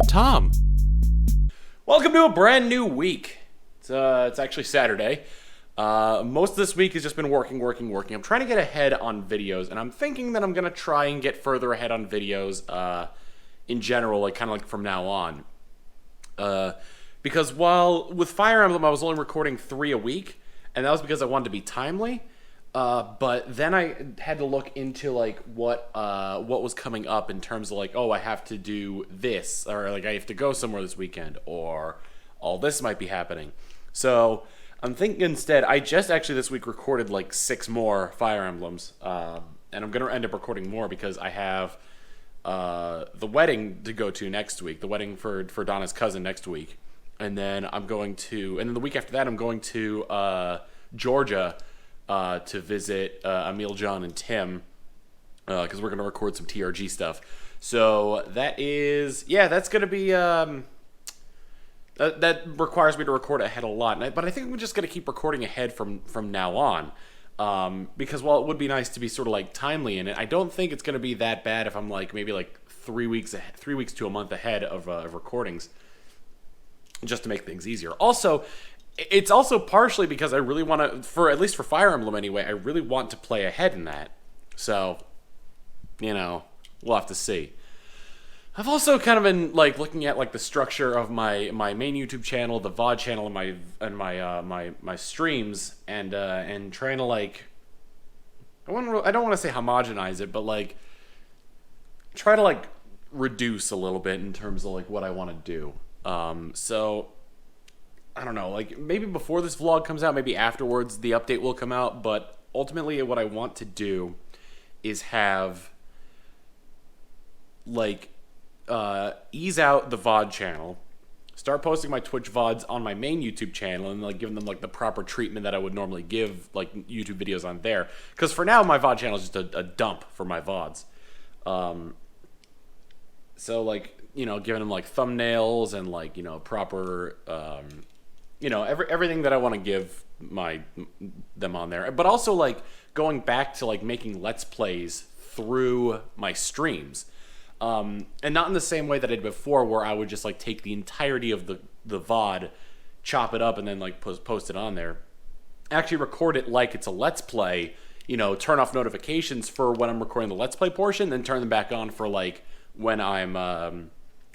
Tom. Welcome to a brand new week. It's actually Saturday. Most of this week has just been working. I'm trying to get ahead on videos, and I'm thinking that I'm going to try and get further ahead on videos in general, like kind of like from now on. Because while with Fire Emblem I was only recording 3 a week, and that was because I wanted to be timely. But then I had to look into like what was coming up in terms of like, oh, I have to do this, or like I have to go somewhere this weekend, or all this might be happening. So I'm thinking instead, I just actually this week recorded like 6 more Fire Emblems, and I'm gonna end up recording more because I have the wedding to go to next week, the wedding for Donna's cousin next week, and then the week after that I'm going to Georgia. To visit Emil, John, and Tim, because we're going to record some TRG stuff. So that's going to be, that requires me to record ahead a lot. But I think we're just going to keep recording ahead from now on. Because while it would be nice to be sort of like timely in it, I don't think it's going to be that bad if I'm like maybe like 3 weeks to a month ahead of recordings, just to make things easier. Also, it's also partially because I really want to, at least for Fire Emblem anyway, I really want to play ahead in that. So, we'll have to see. I've also kind of been like looking at like the structure of my main YouTube channel, the VOD channel, and my streams, and trying to like, I don't want to say homogenize it, but like try to like reduce a little bit in terms of like what I want to do. So I don't know, like maybe before this vlog comes out, maybe afterwards the update will come out, but ultimately what I want to do is have like ease out the VOD channel, start posting my Twitch VODs on my main YouTube channel, and like giving them like the proper treatment that I would normally give like YouTube videos on there. Because for now my VOD channel is just a dump for my VODs. So like, giving them like thumbnails and like, proper everything that I want to give them on there, but also like going back to like making Let's Plays through my streams, and not in the same way that I did before, where I would just like take the entirety of the VOD, chop it up, and then like post it on there. Actually record it like it's a Let's Play, turn off notifications for when I'm recording the Let's Play portion, then turn them back on for like when I'm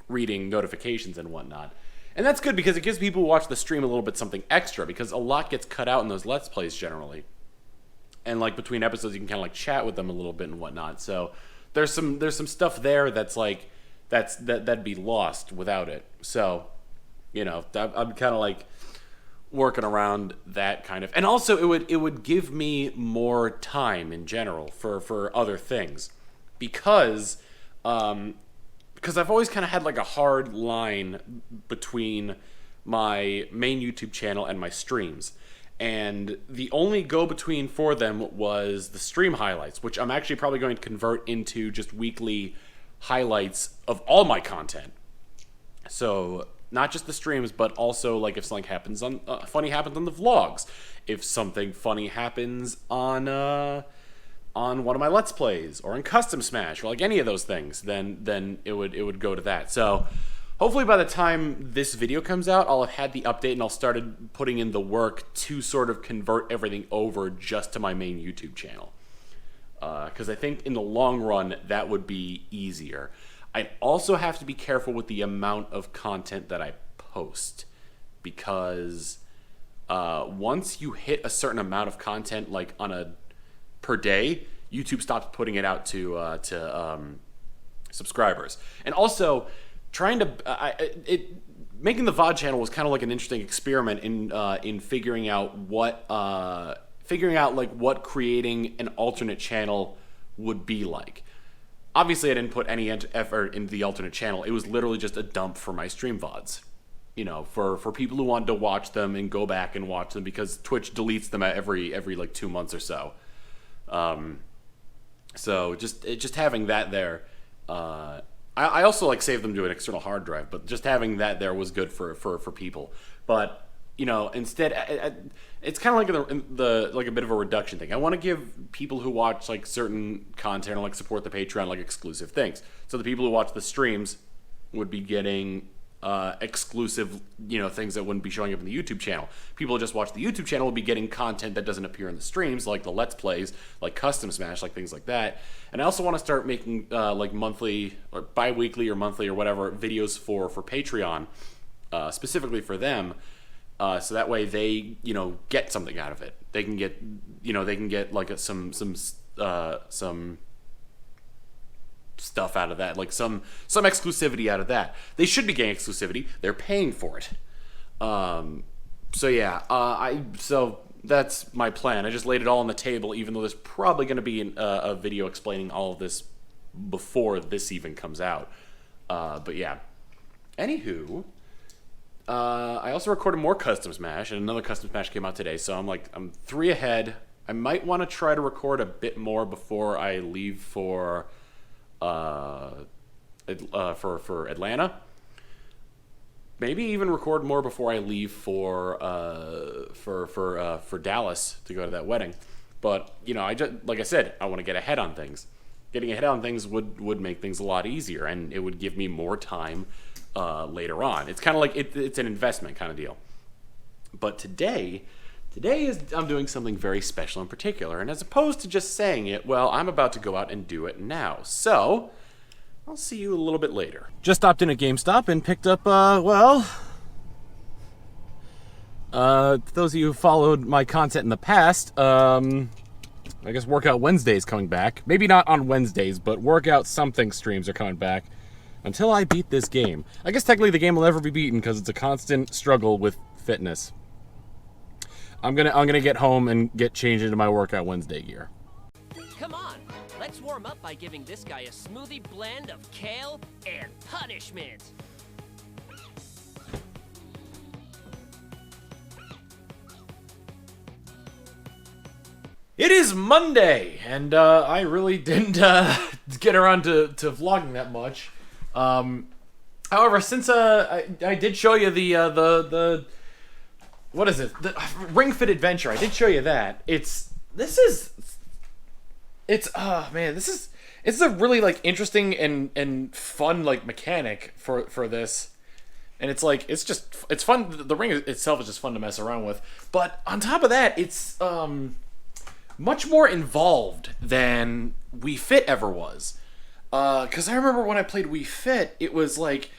reading notifications and whatnot. And that's good because it gives people who watch the stream a little bit something extra, because a lot gets cut out in those Let's Plays generally. And like between episodes you can kind of like chat with them a little bit and whatnot. So there's some stuff there that's like that'd be lost without it. So, I'm kind of like working around that kind of. And also it would give me more time in general for other things. Because I've always kind of had like a hard line between my main YouTube channel and my streams. And the only go-between for them was the stream highlights, which I'm actually probably going to convert into just weekly highlights of all my content. So not just the streams, but also like if something happens funny happens on the vlogs, if something funny happens on one of my Let's Plays, or in Custom Smash, or like any of those things, then it would go to that. So hopefully by the time this video comes out, I'll have had the update and I'll started putting in the work to sort of convert everything over just to my main YouTube channel. Because I think in the long run, that would be easier. I'd also have to be careful with the amount of content that I post, because once you hit a certain amount of content, like per day, YouTube stops putting it out to subscribers. And also, making the VOD channel was kind of like an interesting experiment in figuring out what creating an alternate channel would be like. Obviously, I didn't put any effort into the alternate channel. It was literally just a dump for my stream VODs. For people who wanted to watch them and go back and watch them, because Twitch deletes them every like 2 months or so. So just having that there, I also like saved them to an external hard drive, but just having that there was good for people. But instead, it's kind of like a bit of a reduction thing. I want to give people who watch like certain content or like support the Patreon like exclusive things. So the people who watch the streams would be getting exclusive, things that wouldn't be showing up in the YouTube channel. People who just watch the YouTube channel will be getting content that doesn't appear in the streams, like the Let's Plays, like Custom Smash, like things like that. And I also want to start making like monthly or bi-weekly or monthly or whatever videos for Patreon, specifically for them, so that way they get something out of it. They can get like some stuff out of that, like some exclusivity out of that. They should be getting exclusivity. They're paying for it. So that's my plan. I just laid it all on the table, even though there's probably going to be a video explaining all of this before this even comes out. But yeah. Anywho, I also recorded more Custom Smash, and another Custom Smash came out today, so I'm 3 ahead. I might want to try to record a bit more before I leave for Atlanta. Maybe even record more before I leave for Dallas to go to that wedding. But like I said, I want to get ahead on things. Getting ahead on things would make things a lot easier, and it would give me more time later on. It's kind of like it's an investment kind of deal. But today I'm doing something very special in particular, and as opposed to just saying it, well, I'm about to go out and do it now. So I'll see you a little bit later. Just stopped in at GameStop and picked up, those of you who followed my content in the past, I guess Workout Wednesday is coming back. Maybe not on Wednesdays, but Workout Something streams are coming back until I beat this game. I guess technically the game will never be beaten because it's a constant struggle with fitness. I'm gonna get home and get changed into my Workout Wednesday gear. Come on, let's warm up by giving this guy a smoothie blend of kale and punishment. It is Monday, and I really didn't get around to vlogging that much. However, since I did show you the what is it? The Ring Fit Adventure. I did show you that. It's a really like interesting and fun like mechanic for this. And it's fun. The ring itself is just fun to mess around with. But on top of that, it's much more involved than Wii Fit ever was. Because I remember when I played Wii Fit, it was like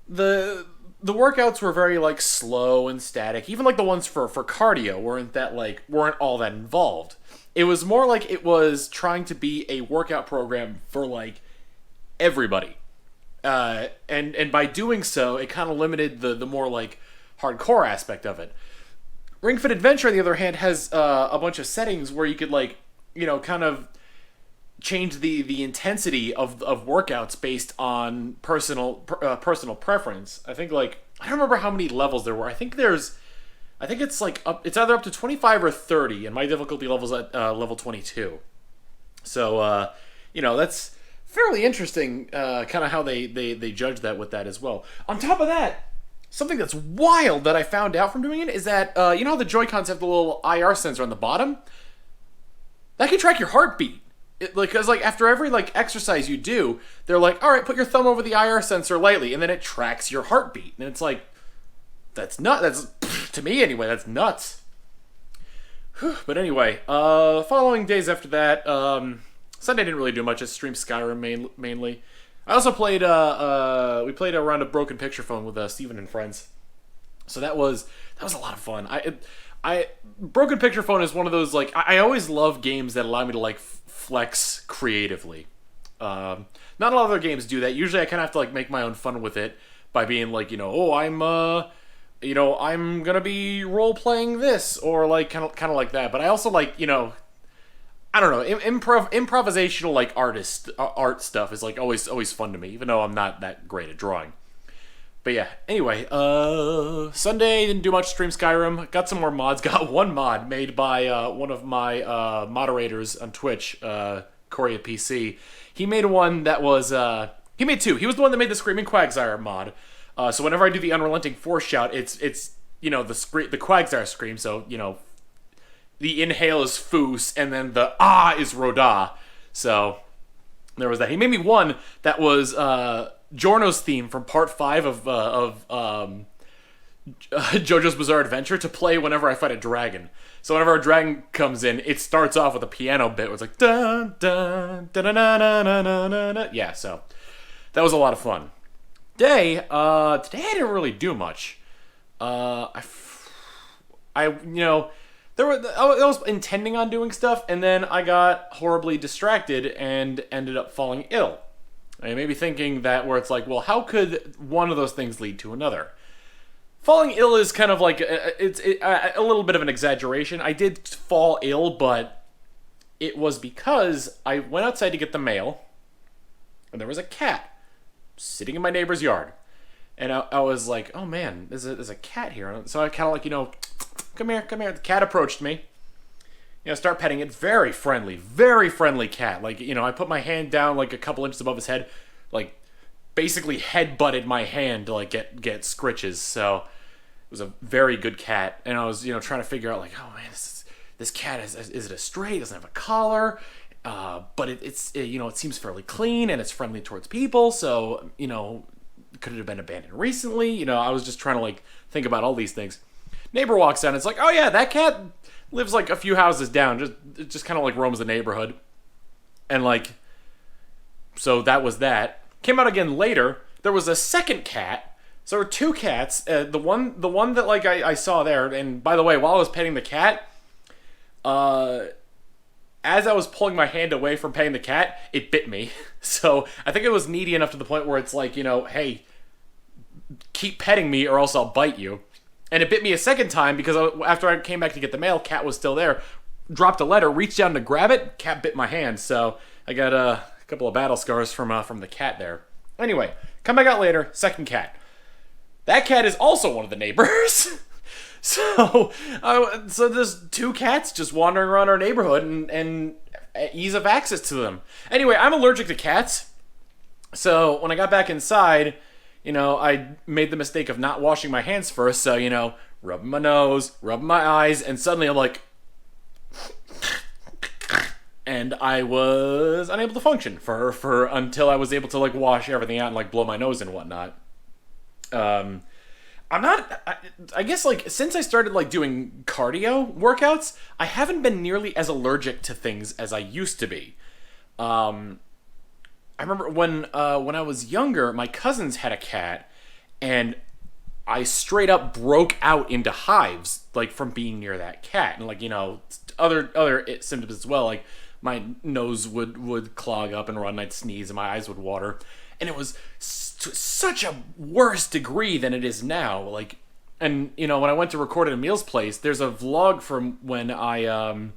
the workouts were very like slow and static. Even like the ones for cardio weren't all that involved. It was more like it was trying to be a workout program for like everybody. And by doing so, it kind of limited the more like hardcore aspect of it. Ring Fit Adventure, on the other hand, has a bunch of settings where you could like kind of change the intensity of workouts based on personal preference. I think I don't remember how many levels there were. I think it's like it's either up to 25 or 30, and my difficulty level's at level 22. So that's fairly interesting, kind of how they judge that with that as well. On top of that, something that's wild that I found out from doing it is that you know how the Joy-Cons have the little IR sensor on the bottom? That can track your heartbeat. Because after every exercise you do, they're like, all right, put your thumb over the IR sensor lightly, and then it tracks your heartbeat. And it's like, that's to me anyway, that's nuts. But anyway, following days after that, Sunday didn't really do much. I streamed Skyrim mainly. I also played, we played a round of Broken Picture Phone with Steven and friends. So that was a lot of fun. Broken Picture Phone is one of those, I always love games that allow me to flex creatively. Not a lot of other games do that. Usually I kind of have to make my own fun with it by being I'm gonna be role playing this, or kind of like that. But I also I don't know, improvisational art stuff is always fun to me, even though I'm not that great at drawing. But yeah, anyway, Sunday didn't do much. Stream Skyrim, got some more mods. Got one mod made by one of my moderators on Twitch, Corey at PC. He made one that was he made two. He was the one that made the Screaming Quagsire mod. So whenever I do the Unrelenting Force shout, it's the Quagsire scream. So the inhale is Foos, and then the ah is Roda. So there was that. He made me one that was Giorno's theme from part 5 of JoJo's Bizarre Adventure to play whenever I fight a dragon. So whenever a dragon comes in, it starts off with a piano bit where it's like dun dun dun dun dun dun dun dun dun. Yeah, so that was a lot of fun. Today I didn't really do much. I was intending on doing stuff, and then I got horribly distracted and ended up falling ill. And it made me thinking that where it's like, well, how could one of those things lead to another? Falling ill is kind of like a little bit of an exaggeration. I did fall ill, but it was because I went outside to get the mail, and there was a cat sitting in my neighbor's yard. And I was like, oh man, there's a cat here. So I kind of like, come here. The cat approached me. Start petting it. Very friendly cat. Like, I put my hand down like a couple inches above his head, like basically head-butted my hand to like get scritches. So it was a very good cat. And I was, trying to figure out like, oh man, this cat is it a stray? It doesn't have a collar. But it seems fairly clean and it's friendly towards people. So, could it have been abandoned recently? I was just trying to like think about all these things. Neighbor walks down. It's like, oh yeah, that cat lives like a few houses down. Just kind of like roams the neighborhood. And like, so that was that. Came out again later. There was a second cat. So there were two cats. The one that like I saw there. And by the way, while I was petting the cat, as I was pulling my hand away from petting the cat, it bit me. So I think it was needy enough to the point where it's like, hey, keep petting me or else I'll bite you. And it bit me a second time because after I came back to get the mail, cat was still there. Dropped a letter, reached down to grab it, cat bit my hand. So I got a couple of battle scars from the cat there. Anyway, come back out later, second cat. That cat is also one of the neighbors. So there's two cats just wandering around our neighborhood and ease of access to them. Anyway, I'm allergic to cats. So when I got back inside, I made the mistake of not washing my hands first. So, rubbing my nose, rubbing my eyes, and suddenly I'm like, and I was unable to function for until I was able to like wash everything out and like blow my nose and whatnot. I guess like since I started like doing cardio workouts, I haven't been nearly as allergic to things as I used to be. I remember when I was younger, my cousins had a cat, and I straight up broke out into hives like from being near that cat, and like other symptoms as well. Like my nose would clog up and run, I'd sneeze, and my eyes would water. And it was to such a worse degree than it is now. Like, and when I went to record at Emil's place, there's a vlog from when I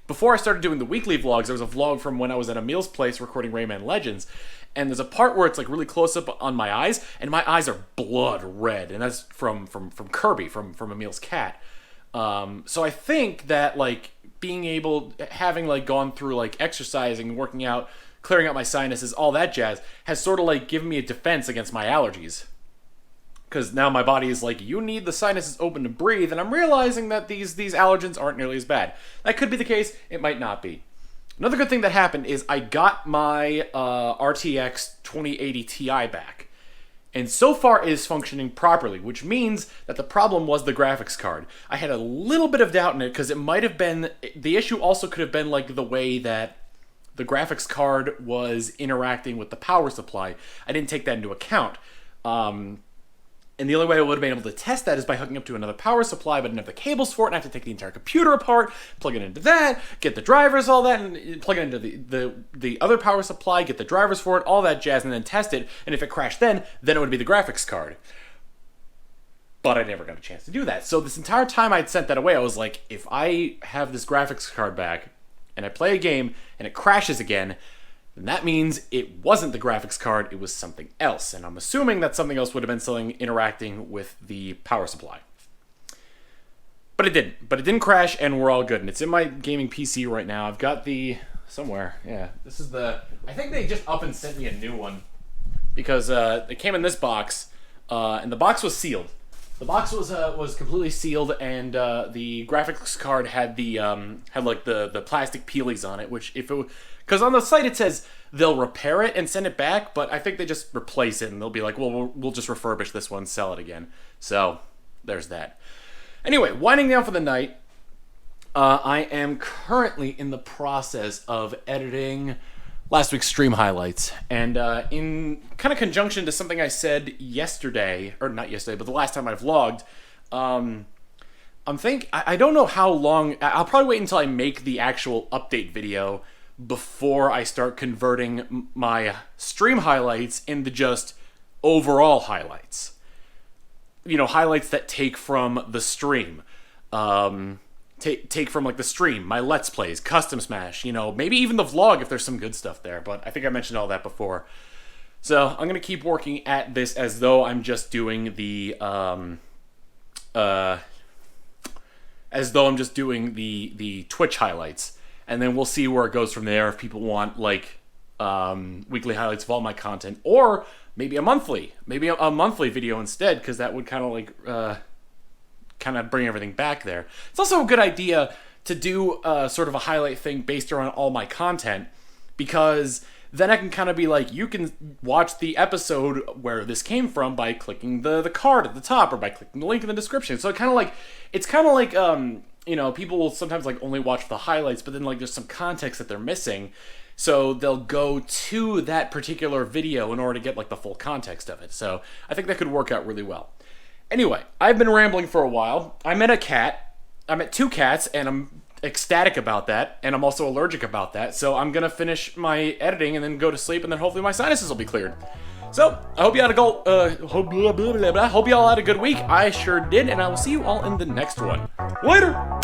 before I started doing the weekly vlogs. There was a vlog from when I was at Emil's place recording Rayman Legends, and there's a part where it's like really close up on my eyes, and my eyes are blood red, and that's from Kirby, from Emil's cat. So I think that like having like gone through like exercising, working out, clearing out my sinuses, all that jazz, has sort of like given me a defense against my allergies. Because now my body is like, you need the sinuses open to breathe, and I'm realizing that these allergens aren't nearly as bad. That could be the case, it might not be. Another good thing that happened is I got my RTX 2080 Ti back. And so far it is functioning properly, which means that the problem was the graphics card. I had a little bit of doubt in it, because it might have been, the issue also could have been like the way that the graphics card was interacting with the power supply. I didn't take that into account. And the only way I would have been able to test that is by hooking up to another power supply, but I didn't have the cables for it, and I have to take the entire computer apart, plug it into that, get the drivers, all that, and plug it into the other power supply, get the drivers for it, all that jazz, and then test it. And if it crashed then it would be the graphics card. But I never got a chance to do that. So this entire time I'd sent that away, I was like, if I have this graphics card back, and I play a game, and it crashes again, then that means it wasn't the graphics card, it was something else. And I'm assuming that something else would have been something interacting with the power supply. But it didn't. But it didn't crash, and we're all good. And it's in my gaming PC right now. I've got somewhere. Yeah, this is I think they just up and sent me a new one. Because it came in this box, and the box was sealed. The box was completely sealed, and the graphics card had the plastic peelies on it, which because on the site it says they'll repair it and send it back, but I think they just replace it and they'll be like, well, we'll just refurbish this one, sell it again. So there's that. Anyway, winding down for the night. I am currently in the process of editing last week's stream highlights, and in kind of conjunction to something I said yesterday, or not yesterday, but the last time I vlogged, I don't know how long. I'll probably wait until I make the actual update video before I start converting my stream highlights into just overall highlights. You know, highlights that take from the stream. Take from like the stream, my Let's Plays, Custom Smash, you know, maybe even the vlog if there's some good stuff there, but I think I mentioned all that before. So I'm gonna keep working at this as though I'm just doing the Twitch highlights, and then we'll see where it goes from there. If people want like weekly highlights of all my content, or maybe a monthly video instead, because that would kind of like bring everything back there. It's also a good idea to do sort of a highlight thing based around all my content, because then I can kind of be like, you can watch the episode where this came from by clicking the card at the top or by clicking the link in the description. So it's kind of like you know, people will sometimes like only watch the highlights, but then like there's some context that they're missing. So they'll go to that particular video in order to get like the full context of it. So I think that could work out really well. Anyway, I've been rambling for a while. I met two cats, and I'm ecstatic about that, and I'm also allergic about that, so I'm gonna finish my editing and then go to sleep, and then hopefully my sinuses will be cleared. So, I hope you had hope you all had a good week. I sure did, and I will see you all in the next one. Later!